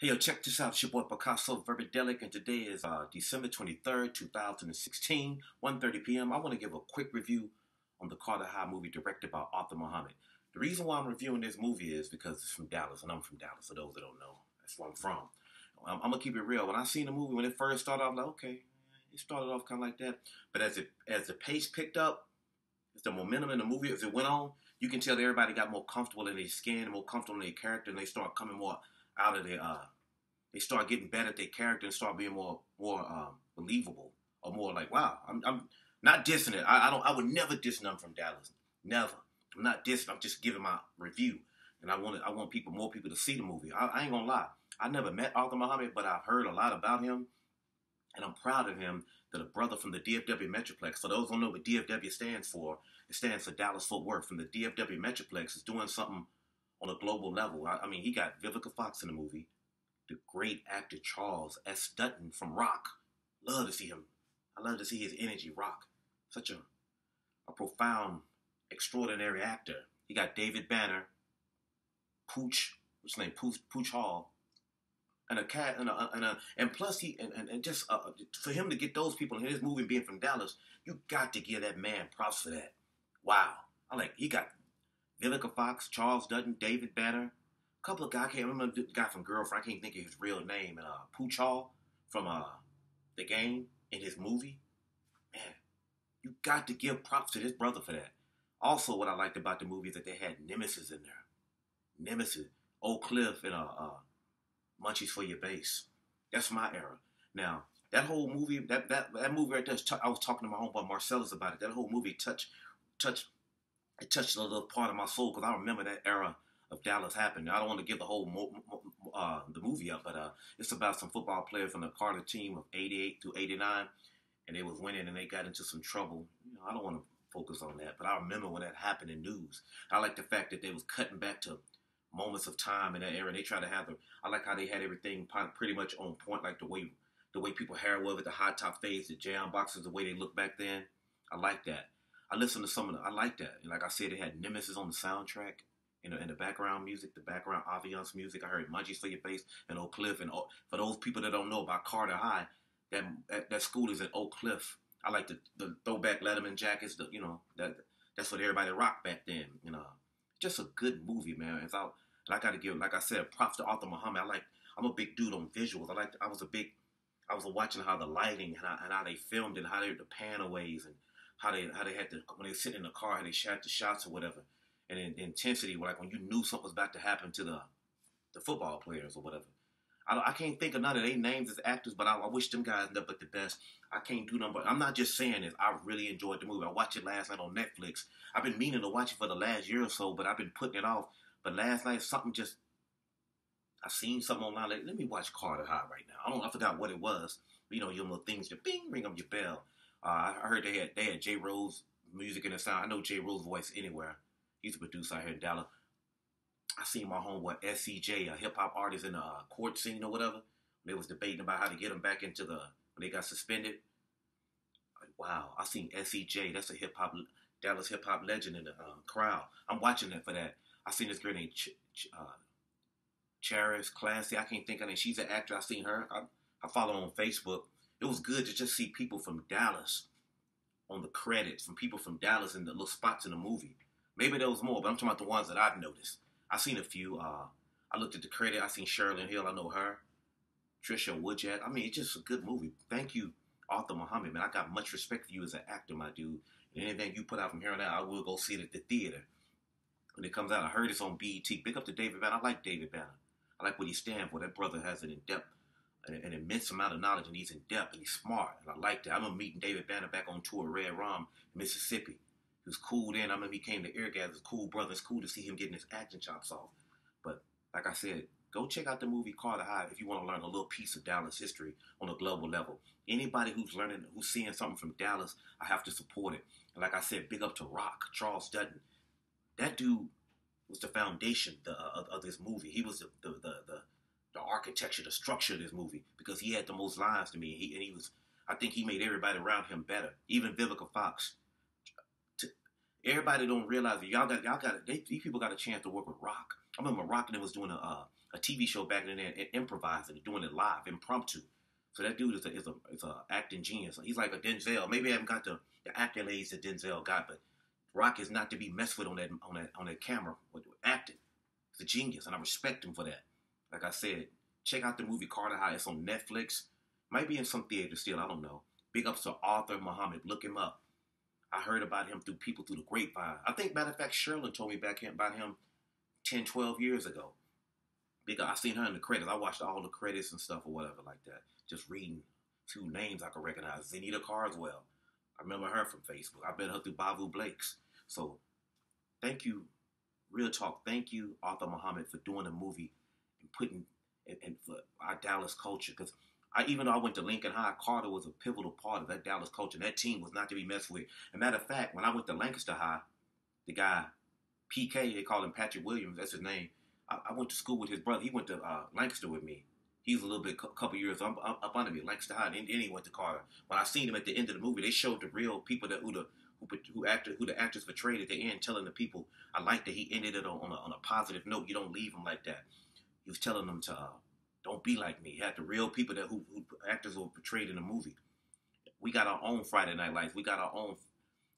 Hey, yo, check this out. It's your boy PiKaHsSo, VerbaDeLycK, and today is December 23rd, 2016, 1:30 p.m. I want to give a quick review on the Carter High movie directed by Arthur Muhammad. The reason why I'm reviewing this movie is because it's from Dallas, and I'm from Dallas, for those that don't know. That's where I'm from. I'm going to keep it real. When I seen the movie, when it first started, I was like, okay, it started off kind of like that. But as the pace picked up, as the momentum in the movie, as it went on, you can tell that everybody got more comfortable in their skin, more comfortable in their character, and they start coming more out of their they start getting better at their character and start being more believable, or more like, wow, I'm not dissing it. I would never diss none from Dallas. Never. I'm not dissing. I'm just giving my review, and I want more people to see the movie. I ain't gonna lie. I never met Arthur Muhammad, but I've heard a lot about him, and I'm proud of him. That a brother from the DFW Metroplex. For those who don't know what DFW stands for, it stands for Dallas Fort Worth. From the DFW Metroplex is doing something on a global level. I mean, he got Vivica Fox in the movie. The great actor Charles S. Dutton from Rock. Love to see him. I love to see his energy. Rock. Such a profound, extraordinary actor. He got David Banner, Pooch, what's his name? Pooch Hall, and a cat, and plus just for him to get those people in his movie being from Dallas, you got to give that man props for that. Wow. He got Vivica Fox, Charles Dutton, David Banner. Couple of guys, I can't remember the guy from Girlfriend. I can't think of his real name. And Pooch Hall from The Game in his movie. Man, you got to give props to this brother for that. Also, what I liked about the movie is that they had Nemesis in there. Nemesis, Oak Cliff, and Munchies for Your Base. That's my era. Now, that whole movie, that movie right there, I was talking to my homeboy Marcellus about it. That whole movie touched a little part of my soul because I remember that era of Dallas happened. I don't want to give the whole the movie up, but it's about some football players from the Carter team of 88 through 89, and they was winning and they got into some trouble. You know, I don't want to focus on that, but I remember when that happened in news. I like the fact that they was cutting back to moments of time in that era. They try to have I like how they had everything pretty much on point, like the way people hair was with the high top fades, the jam boxes, the way they looked back then. I like that. I listened to I like that. And like I said, they had Nemesis on the soundtrack. In the background music, the background ambiance music. I heard Munchies for Your Face and Oak Cliff. And for those people that don't know about Carter High, that school is at Oak Cliff. I like the throwback Letterman jackets. That's what everybody rocked back then. Just a good movie, man. And I got to give, like I said, props to Arthur Muhammad. I'm a big dude on visuals. I was watching how the lighting and how they filmed it, how they the panaways and how they had to, when they sit in the car, how they shot the shots or whatever. And the intensity, like when you knew something was about to happen to the football players or whatever. I can't think of none of their names as actors, but I wish them guys nothing but the best. I can't do nothing, but I'm not just saying this. I really enjoyed the movie. I watched it last night on Netflix. I've been meaning to watch it for the last year or so, but I've been putting it off. But last night, I seen something online. Like, let me watch Carter High right now. I forgot what it was. Your little things to bing, ring up your bell. I heard they had J. Rose music in the sound. I know J. Rose voice anywhere. He's a producer out here in Dallas. I seen my homeboy SCJ, a hip-hop artist in the court scene or whatever. They was debating about how to get him back into when they got suspended. Wow, I seen SCJ. That's a Dallas hip-hop legend in the crowd. I'm watching that for that. I seen this girl named Charis Classy. I can't think of her name. She's an actor. I seen her. I follow her on Facebook. It was good to just see people from Dallas on the credits, from people from Dallas in the little spots in the movie. Maybe there was more, but I'm talking about the ones that I've noticed. I seen a few. I looked at the credit. I seen Sherilyn Hill. I know her. Trisha Woodjack. I mean, it's just a good movie. Thank you, Arthur Muhammad, man. I got much respect for you as an actor, my dude. And anything you put out from here on out, I will go see it at the theater when it comes out. I heard it's on BET. Big up to David Banner. I like David Banner. I like what he stands for. That brother has an immense amount of knowledge, and he's in depth, and he's smart, and I like that. I remember meeting David Banner back on tour at Red Rum, Mississippi. He was cool then. I remember he came to Eargasm. It was cool, brother. It's cool to see him getting his acting chops off. But like I said, go check out the movie Carter High if you want to learn a little piece of Dallas history on a global level. Anybody who's seeing something from Dallas, I have to support it. And like I said, big up to Rock, Charles Dutton. That dude was the foundation of this movie. He was the architecture, the structure of this movie, because he had the most lines to me. I think he made everybody around him better. Even Vivica Fox. Everybody don't realize that these people got a chance to work with Rock. I remember Rocket was doing a TV show back in there and improvising, doing it live, impromptu. So that dude is a acting genius. He's like a Denzel. Maybe I haven't got the accolades that Denzel got, but Rock is not to be messed with on that camera with acting. He's a genius, and I respect him for that. Like I said, check out the movie Carter High. It's on Netflix. Might be in some theaters still. I don't know. Big ups to Arthur Muhammad. Look him up. I heard about him through people through the grapevine. I think, matter of fact, Sherlyn told me about him 10, 12 years ago. Because I seen her in the credits. I watched all the credits and stuff or whatever like that. Just reading two names I could recognize. Zenita Carswell. I remember her from Facebook. I met her through Bavu Blake's. So, thank you, real talk. Thank you, Arthur Muhammad, for doing the movie and putting and for our Dallas culture. Because even though I went to Lincoln High, Carter was a pivotal part of that Dallas culture. And that team was not to be messed with. As a matter of fact, when I went to Lancaster High, the guy, PK, they call him Patrick Williams, that's his name. I went to school with his brother. He went to Lancaster with me. He was a little bit, couple years up under me, Lancaster High, and then he went to Carter. When I seen him at the end of the movie, they showed the real people who the actors portrayed at the end, telling the people, I like that he ended it on a positive note. You don't leave him like that. He was telling them to don't be like me. He had the real people who actors were portrayed in the movie. We got our own Friday Night Lights. We got our own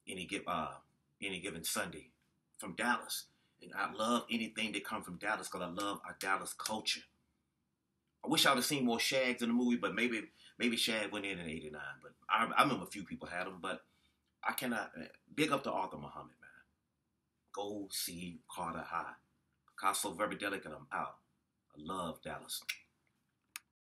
any given Sunday from Dallas. And I love anything that comes from Dallas because I love our Dallas culture. I wish I would have seen more Shags in the movie, but maybe Shag went in '89. But I remember a few people had them, but I cannot. Big up to Arthur Muhammad, man. Go see Carter High. PiKaHsSo, VerbaDeLycK, and I'm out. I love Dallas.